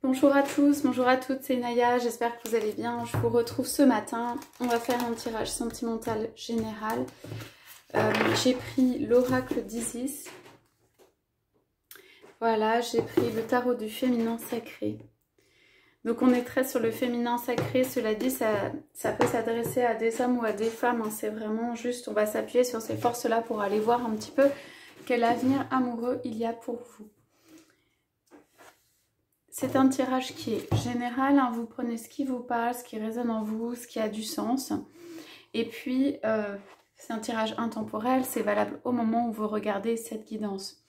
Bonjour à tous, bonjour à toutes, c'est Naya, j'espère que vous allez bien. Je vous retrouve ce matin. On va faire un tirage sentimental général. J'ai pris l'oracle d'Isis. Voilà, j'ai pris le tarot du féminin sacré. Donc on est très sur le féminin sacré, cela dit, ça peut s'adresser à des hommes ou à des femmes. Hein. C'est vraiment juste, on va s'appuyer sur ces forces-là pour aller voir un petit peu quel avenir amoureux il y a pour vous. C'est un tirage qui est général, hein. Vous prenez ce qui vous parle, ce qui résonne en vous, ce qui a du sens. Et puis, c'est un tirage intemporel, c'est valable au moment où vous regardez cette guidance.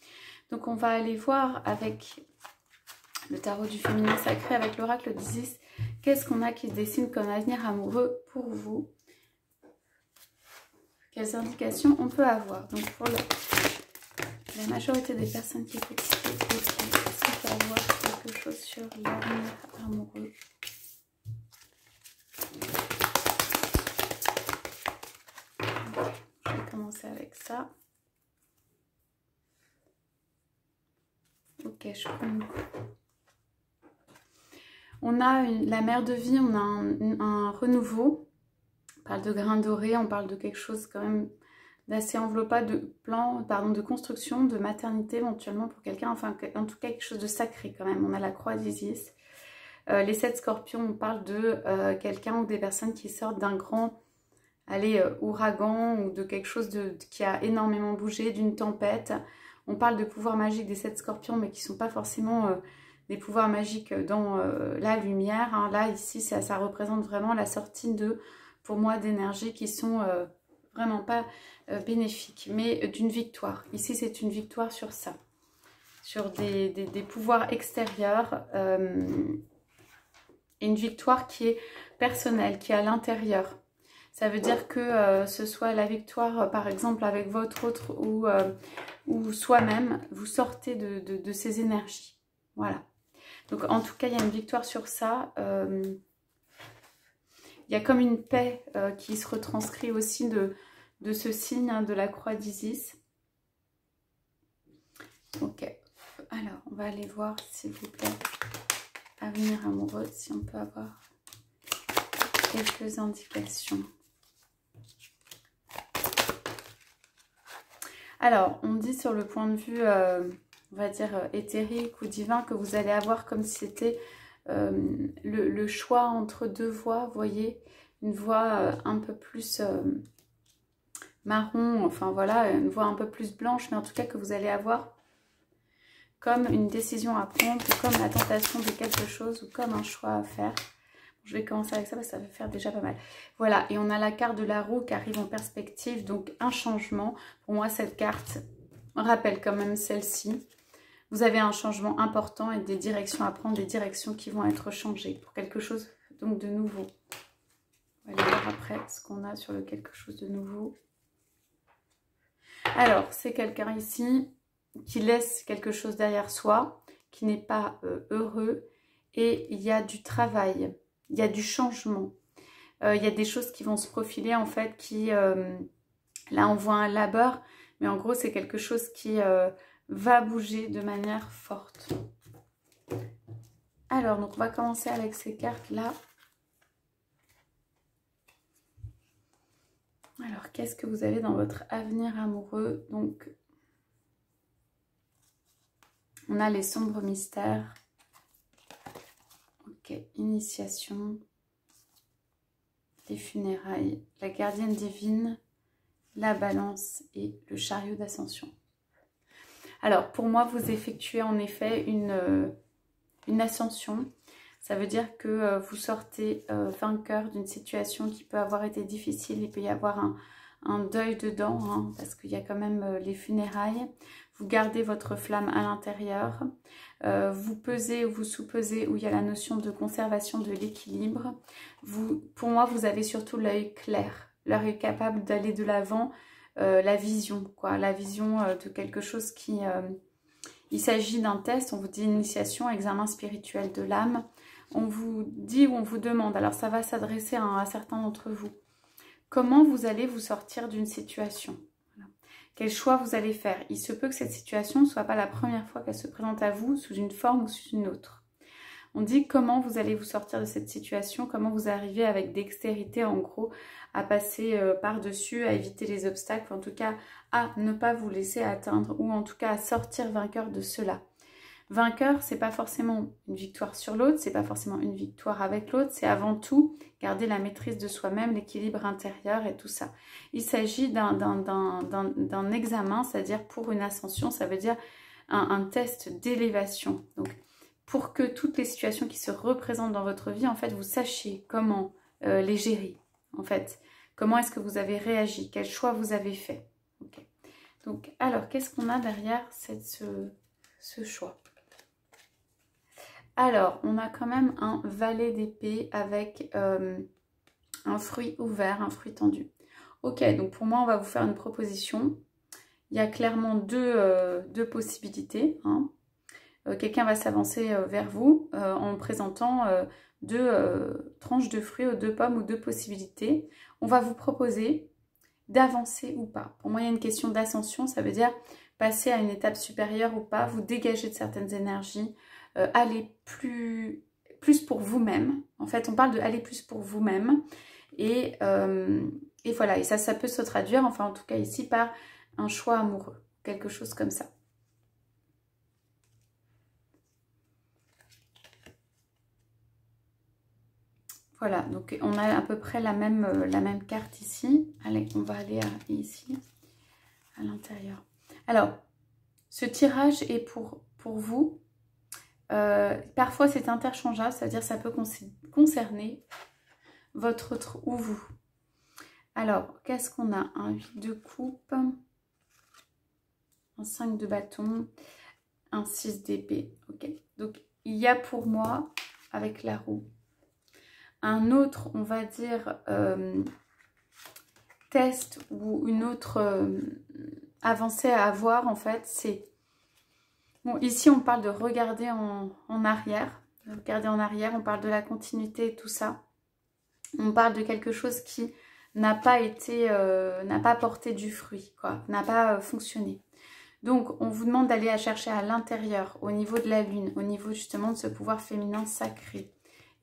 Donc, on va aller voir avec le tarot du féminin sacré, avec l'oracle d'Isis, qu'est-ce qu'on a qui se dessine comme avenir amoureux pour vous. Quelles indications on peut avoir. Donc, pour la majorité des personnes qui écoutent cette vidéo, est-ce qu'on peut avoir quelque chose sur l'avenir amoureux? Je vais commencer avec ça. Ok, je prends une coupe. On a la mer de vie, on a un renouveau. On parle de grains dorés, on parle de quelque chose quand même d'assez enveloppant, de construction, de maternité éventuellement pour quelqu'un, enfin en tout cas quelque chose de sacré quand même. On a la croix d'Isis. Les 7 scorpions, on parle de quelqu'un ou des personnes qui sortent d'un grand ouragan ou de quelque chose qui a énormément bougé, d'une tempête. On parle de pouvoirs magiques des 7 scorpions, mais qui ne sont pas forcément des pouvoirs magiques dans la lumière. Hein. Là, ici, ça représente vraiment la sortie pour moi, d'énergies qui sont vraiment pas bénéfiques, mais d'une victoire. Ici, c'est une victoire sur ça, sur des pouvoirs extérieurs, et une victoire qui est personnelle, qui est à l'intérieur. Ça veut dire que ce soit la victoire, par exemple, avec votre autre ou soi-même, vous sortez de ces énergies. Voilà. Donc, en tout cas, il y a une victoire sur ça. Il y a comme une paix qui se retranscrit aussi de ce signe, hein, de la croix d'Isis. Ok. Alors, on va aller voir, s'il vous plaît, avenir amoureux, si on peut avoir quelques indications. Alors, on dit sur le point de vue, on va dire, éthérique ou divin, que vous allez avoir comme si c'était le choix entre deux voies, vous voyez, une voie un peu plus marron, enfin voilà, une voie un peu plus blanche, mais en tout cas que vous allez avoir comme une décision à prendre, ou comme la tentation de quelque chose, ou comme un choix à faire. Je vais commencer avec ça parce que ça va faire déjà pas mal. Voilà, et on a la carte de la roue qui arrive en perspective, donc un changement. Pour moi, cette carte rappelle quand même celle-ci. Vous avez un changement important et des directions à prendre, des directions qui vont être changées pour quelque chose donc de nouveau. On va aller voir après ce qu'on a sur le quelque chose de nouveau. Alors, c'est quelqu'un ici qui laisse quelque chose derrière soi, qui n'est pas heureux, et il y a du travail. Il y a du changement. Il y a des choses qui vont se profiler en fait qui... là, on voit un labeur, mais en gros, c'est quelque chose qui va bouger de manière forte. Alors, donc on va commencer avec ces cartes-là. Alors, qu'est-ce que vous avez dans votre avenir amoureux? Donc, on a les sombres mystères. Ok, initiation, les funérailles, la gardienne divine, la balance et le chariot d'ascension. Alors, pour moi, vous effectuez en effet une ascension. Ça veut dire que vous sortez vainqueur d'une situation qui peut avoir été difficile. Il peut y avoir un deuil dedans, hein, parce qu'il y a quand même les funérailles. Vous gardez votre flamme à l'intérieur. Vous pesez ou vous sous-pesez, où il y a la notion de conservation de l'équilibre. Pour moi, vous avez surtout l'œil clair. L'œil capable d'aller de l'avant. La vision, quoi. La vision de quelque chose qui... il s'agit d'un test, on vous dit initiation, examen spirituel de l'âme. On vous dit ou on vous demande, alors ça va s'adresser à certains d'entre vous. Comment vous allez vous sortir d'une situation? Voilà. Quel choix vous allez faire? Il se peut que cette situation ne soit pas la première fois qu'elle se présente à vous, sous une forme ou sous une autre. On dit comment vous allez vous sortir de cette situation, comment vous arrivez avec dextérité en gros à passer par-dessus, à éviter les obstacles, en tout cas à ne pas vous laisser atteindre ou en tout cas à sortir vainqueur de cela. Vainqueur, c'est pas forcément une victoire sur l'autre, c'est pas forcément une victoire avec l'autre, c'est avant tout garder la maîtrise de soi-même, l'équilibre intérieur et tout ça. Il s'agit d'un examen, c'est-à-dire pour une ascension, ça veut dire un test d'élévation. Donc, pour que toutes les situations qui se représentent dans votre vie, en fait, vous sachiez comment les gérer, en fait. Comment est-ce que vous avez réagi, quel choix vous avez fait. Okay. Donc, alors, qu'est-ce qu'on a derrière ce choix? Alors, on a quand même un valet d'épée avec un fruit ouvert, un fruit tendu. Ok, donc pour moi, on va vous faire une proposition. Il y a clairement deux possibilités. Hein. Quelqu'un va s'avancer vers vous en présentant deux tranches de fruits ou deux pommes ou deux possibilités. On va vous proposer d'avancer ou pas. Pour moi, il y a une question d'ascension, ça veut dire passer à une étape supérieure ou pas, vous dégager de certaines énergies, aller plus pour vous-même. En fait, on parle de aller plus pour vous-même. Et voilà, et ça peut se traduire, enfin en tout cas ici, par un choix amoureux, quelque chose comme ça. Voilà, donc on a à peu près la même carte ici. Allez, on va aller ici, à l'intérieur. Alors, ce tirage est pour vous. Parfois, c'est interchangeable, c'est-à-dire ça peut concerner votre autre ou vous. Alors, qu'est-ce qu'on a? Un 8 de coupe, un 5 de bâton, un 6 d'épée. Ok, donc il y a pour moi, avec la roue, un autre, on va dire, test ou une autre avancée à avoir, en fait, c'est... Bon, ici, on parle de regarder en arrière. Regarder en arrière, on parle de la continuité et tout ça. On parle de quelque chose qui n'a pas été, n'a pas porté du fruit, quoi, n'a pas fonctionné. Donc, on vous demande d'aller chercher à l'intérieur, au niveau de la lune, au niveau justement de ce pouvoir féminin sacré.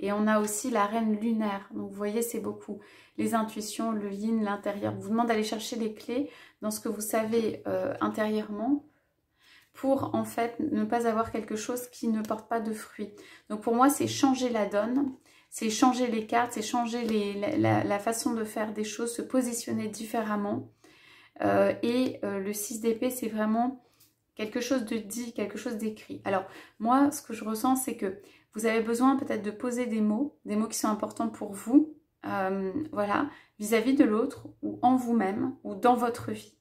Et on a aussi la reine lunaire. Donc, vous voyez, c'est beaucoup. Les intuitions, le yin, l'intérieur. On vous demande d'aller chercher les clés dans ce que vous savez intérieurement pour, en fait, ne pas avoir quelque chose qui ne porte pas de fruits. Donc, pour moi, c'est changer la donne. C'est changer les cartes, c'est changer la façon de faire des choses, se positionner différemment. Le 6 d'épée, c'est vraiment quelque chose de dit, quelque chose d'écrit. Alors, moi, ce que je ressens, c'est que vous avez besoin peut-être de poser des mots qui sont importants pour vous, voilà, vis-à-vis de l'autre, ou en vous-même, ou dans votre vie.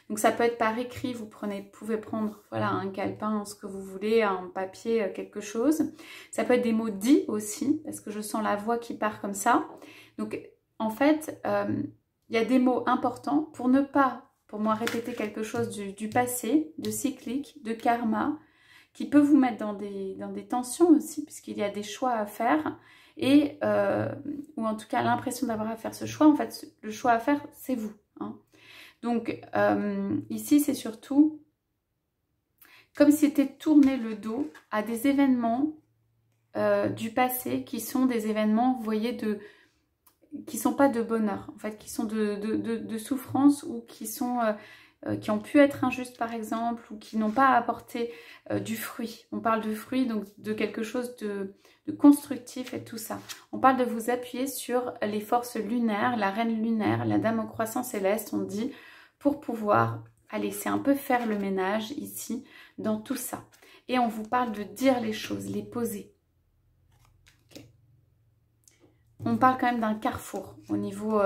Donc, ça peut être par écrit, vous pouvez prendre voilà, un calepin, ce que vous voulez, un papier, quelque chose. Ça peut être des mots dits aussi, parce que je sens la voix qui part comme ça. Donc, en fait, il y a des mots importants pour ne pas, pour moi, répéter quelque chose du passé, de cyclique, de karma, qui peut vous mettre dans des tensions aussi, puisqu'il y a des choix à faire, et ou en tout cas l'impression d'avoir à faire ce choix. En fait, le choix à faire, c'est vous. Hein. Donc, ici, c'est surtout comme si c'était tourner le dos à des événements du passé qui sont des événements, vous voyez, qui ne sont pas de bonheur, en fait, qui sont de souffrance ou qui ont pu être injustes, par exemple, ou qui n'ont pas apporté du fruit. On parle de fruit, donc de quelque chose de constructif et tout ça. On parle de vous appuyer sur les forces lunaires, la reine lunaire, la dame au croissant céleste, on dit, pour pouvoir, allez, c'est un peu faire le ménage ici, dans tout ça. Et on vous parle de dire les choses, les poser. Okay. On parle quand même d'un carrefour au niveau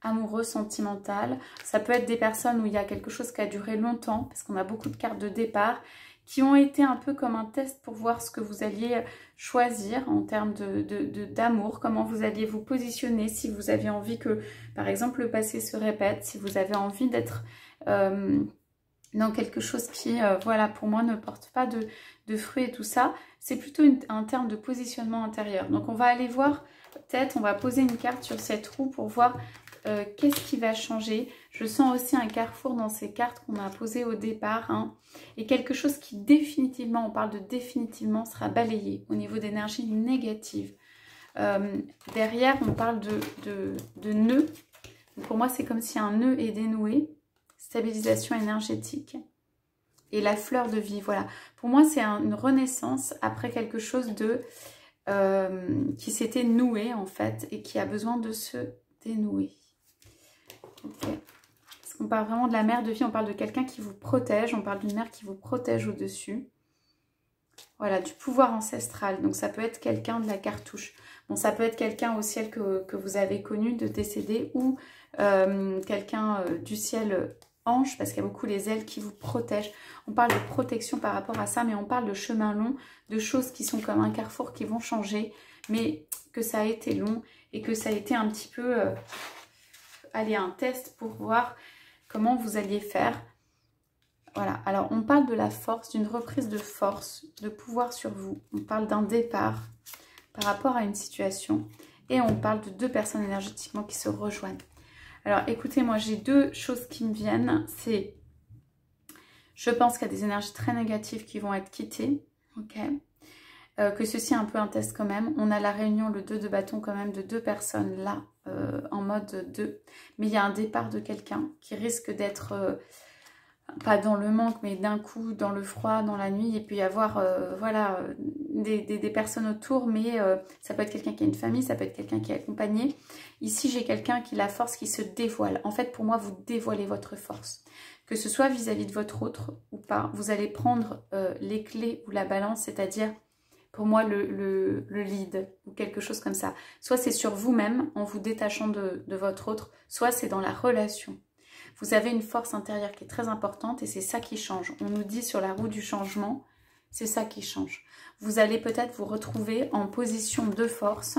amoureux, sentimental. Ça peut être des personnes où il y a quelque chose qui a duré longtemps, parce qu'on a beaucoup de cartes de départ, qui ont été un peu comme un test pour voir ce que vous alliez choisir en termes d'amour, comment vous alliez vous positionner, si vous avez envie que, par exemple, le passé se répète, si vous avez envie d'être dans quelque chose qui, voilà, pour moi, ne porte pas de fruits et tout ça. C'est plutôt un terme de positionnement intérieur. Donc, on va aller voir, peut-être, on va poser une carte sur cette roue pour voir qu'est-ce qui va changer? Je sens aussi un carrefour dans ces cartes qu'on a posées au départ. Hein, et quelque chose qui définitivement, on parle de définitivement, sera balayé au niveau d'énergie négative. Derrière, on parle de nœud. Pour moi, c'est comme si un nœud est dénoué. Stabilisation énergétique. Et la fleur de vie, voilà. Pour moi, c'est une renaissance après quelque chose de qui s'était noué, en fait, et qui a besoin de se dénouer. Ok. Parce qu'on parle vraiment de la mère de vie, on parle de quelqu'un qui vous protège, on parle d'une mère qui vous protège au-dessus. Voilà, du pouvoir ancestral. Donc, ça peut être quelqu'un de la cartouche. Bon, ça peut être quelqu'un au ciel que vous avez connu de décédé ou quelqu'un du ciel ange, parce qu'il y a beaucoup les ailes qui vous protègent. On parle de protection par rapport à ça, mais on parle de chemin long, de choses qui sont comme un carrefour qui vont changer, mais que ça a été long et que ça a été un petit peu un test pour voir comment vous alliez faire. Voilà, alors on parle de la force, d'une reprise de force, de pouvoir sur vous. On parle d'un départ par rapport à une situation et on parle de deux personnes énergétiquement qui se rejoignent. Alors écoutez, moi j'ai deux choses qui me viennent. C'est, je pense qu'il y a des énergies très négatives qui vont être quittées. Ok. Que ceci est un peu un test quand même. On a la réunion, le 2 de bâton quand même de deux personnes là, en mode 2. Mais il y a un départ de quelqu'un qui risque d'être, pas dans le manque, mais d'un coup, dans le froid, dans la nuit. Il peut y avoir, voilà, des personnes autour, mais ça peut être quelqu'un qui a une famille, ça peut être quelqu'un qui est accompagné. Ici, j'ai quelqu'un qui a la force qui se dévoile. En fait, pour moi, vous dévoilez votre force. Que ce soit vis-à-vis de votre autre ou pas, vous allez prendre les clés ou la balance, c'est-à-dire... Pour moi, le lead ou quelque chose comme ça. Soit c'est sur vous-même en vous détachant de votre autre, soit c'est dans la relation. Vous avez une force intérieure qui est très importante et c'est ça qui change. On nous dit sur la roue du changement, c'est ça qui change. Vous allez peut-être vous retrouver en position de force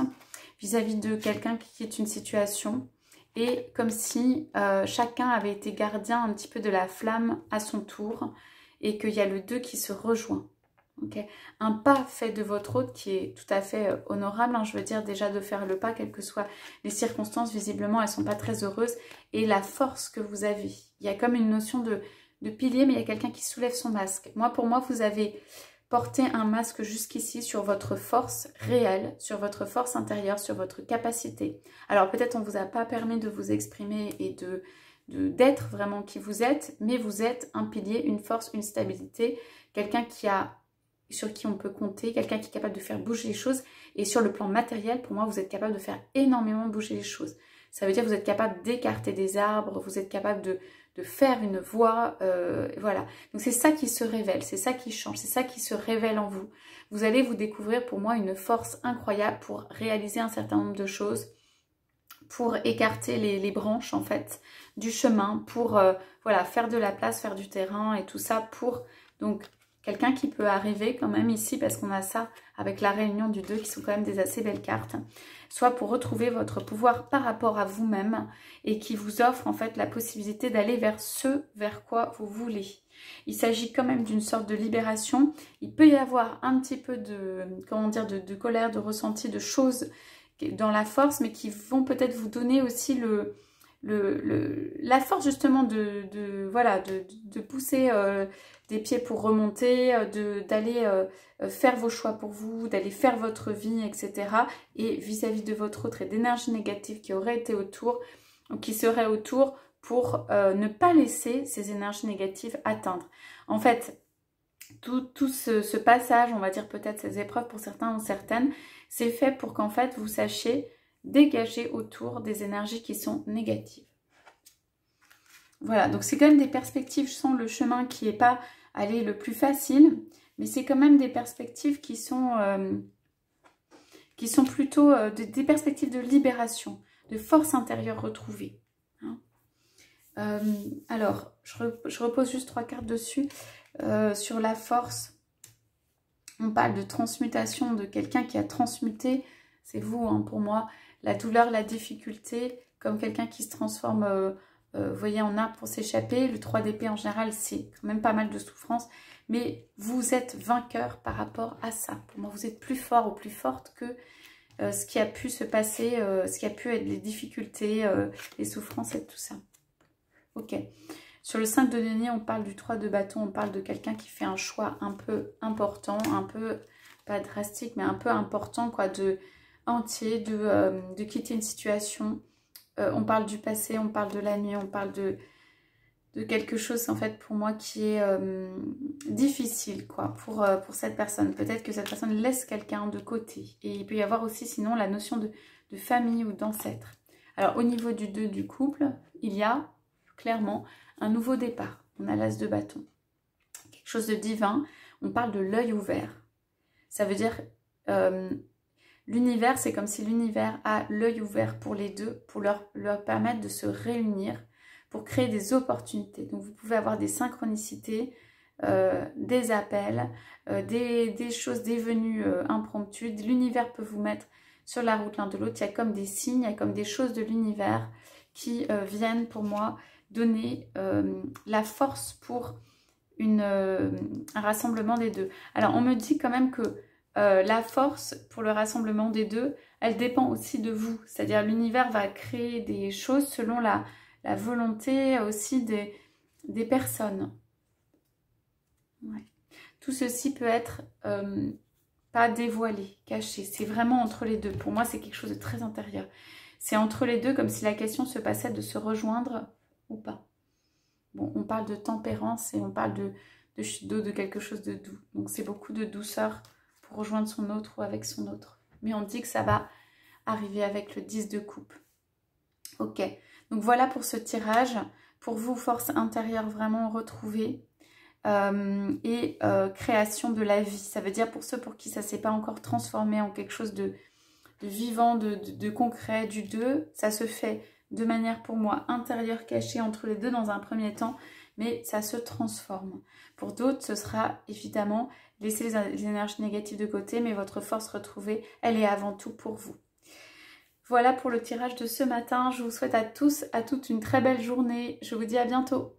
vis-à-vis de quelqu'un qui est une situation et comme si chacun avait été gardien un petit peu de la flamme à son tour et qu'il y a le deux qui se rejoint. Okay. Un pas fait de votre autre qui est tout à fait honorable, hein, je veux dire déjà de faire le pas, quelles que soient les circonstances, visiblement elles ne sont pas très heureuses, et la force que vous avez. Il y a comme une notion de pilier, mais il y a quelqu'un qui soulève son masque. Moi, pour moi, vous avez porté un masque jusqu'ici sur votre force réelle, sur votre force intérieure, sur votre capacité. Alors peut-être on ne vous a pas permis de vous exprimer et d'être vraiment qui vous êtes, mais vous êtes un pilier, une force, une stabilité, quelqu'un sur qui on peut compter, quelqu'un qui est capable de faire bouger les choses. Et sur le plan matériel, pour moi, vous êtes capable de faire énormément bouger les choses. Ça veut dire que vous êtes capable d'écarter des arbres, vous êtes capable de faire une voie, voilà. Donc c'est ça qui se révèle, c'est ça qui change, c'est ça qui se révèle en vous. Vous allez vous découvrir pour moi une force incroyable pour réaliser un certain nombre de choses, pour écarter les branches en fait du chemin, pour voilà, faire de la place, faire du terrain et tout ça pour donc... Quelqu'un qui peut arriver quand même ici, parce qu'on a ça avec la réunion du 2 qui sont quand même des assez belles cartes, soit pour retrouver votre pouvoir par rapport à vous-même et qui vous offre en fait la possibilité d'aller vers ce vers quoi vous voulez. Il s'agit quand même d'une sorte de libération. Il peut y avoir un petit peu de, comment dire, de colère, de ressenti, de choses dans la force, mais qui vont peut-être vous donner aussi la force justement de pousser des pieds pour remonter, d'aller faire vos choix pour vous, d'aller faire votre vie, etc. Et vis-à-vis de votre autre et d'énergie négative qui aurait été autour, qui serait autour pour ne pas laisser ces énergies négatives atteindre. En fait, tout ce passage, on va dire peut-être ces épreuves pour certains ou certaines, c'est fait pour qu'en fait vous sachiez dégager autour des énergies qui sont négatives. Voilà, donc c'est quand même des perspectives, je sens le chemin qui n'est pas allé le plus facile, mais c'est quand même des perspectives qui sont plutôt des perspectives de libération, de force intérieure retrouvée. Hein. Alors, je repose juste 3 cartes dessus. Sur la force, on parle de transmutation, de quelqu'un qui a transmuté, c'est vous hein, pour moi, la douleur, la difficulté, comme quelqu'un qui se transforme... vous voyez, en arbre pour s'échapper. Le 3 d'épée en général, c'est quand même pas mal de souffrance. Mais vous êtes vainqueur par rapport à ça. Pour moi, vous êtes plus fort ou plus forte que ce qui a pu se passer, ce qui a pu être les difficultés, les souffrances et tout ça. Ok. Sur le 5 de denier, on parle du 3 de bâton, on parle de quelqu'un qui fait un choix un peu important, un peu, pas drastique, mais un peu important, quoi, entier, de quitter une situation. On parle du passé, on parle de la nuit, on parle de quelque chose en fait pour moi qui est difficile quoi pour cette personne. Peut-être que cette personne laisse quelqu'un de côté. Et il peut y avoir aussi sinon la notion de famille ou d'ancêtre. Alors au niveau du 2 du couple, il y a clairement un nouveau départ. On a l'as de bâton. Quelque chose de divin. On parle de l'œil ouvert. Ça veut dire l'univers, c'est comme si l'univers a l'œil ouvert pour les deux, pour leur permettre de se réunir, pour créer des opportunités. Donc vous pouvez avoir des synchronicités, des appels, des choses, des venues impromptues. L'univers peut vous mettre sur la route l'un de l'autre. Il y a comme des signes, il y a comme des choses de l'univers qui viennent pour moi donner la force pour un rassemblement des deux. Alors on me dit quand même que la force pour le rassemblement des deux, elle dépend aussi de vous. C'est-à-dire l'univers va créer des choses selon la volonté aussi des personnes. Ouais. Tout ceci peut être pas dévoilé, caché. C'est vraiment entre les deux. Pour moi, c'est quelque chose de très intérieur. C'est entre les deux, comme si la question se passait de se rejoindre ou pas. Bon, on parle de tempérance et on parle de quelque chose de doux. Donc, c'est beaucoup de douceur pour rejoindre son autre ou avec son autre. Mais on dit que ça va arriver avec le 10 de coupe. Ok. Donc voilà pour ce tirage, pour vous, force intérieure vraiment retrouvée et création de la vie. Ça veut dire pour ceux pour qui ça ne s'est pas encore transformé en quelque chose de vivant, de concret, du 2, ça se fait de manière pour moi intérieure, cachée entre les deux dans un premier temps, mais ça se transforme. Pour d'autres, ce sera évidemment laisser les énergies négatives de côté, mais votre force retrouvée, elle est avant tout pour vous. Voilà pour le tirage de ce matin. Je vous souhaite à tous, à toutes une très belle journée. Je vous dis à bientôt.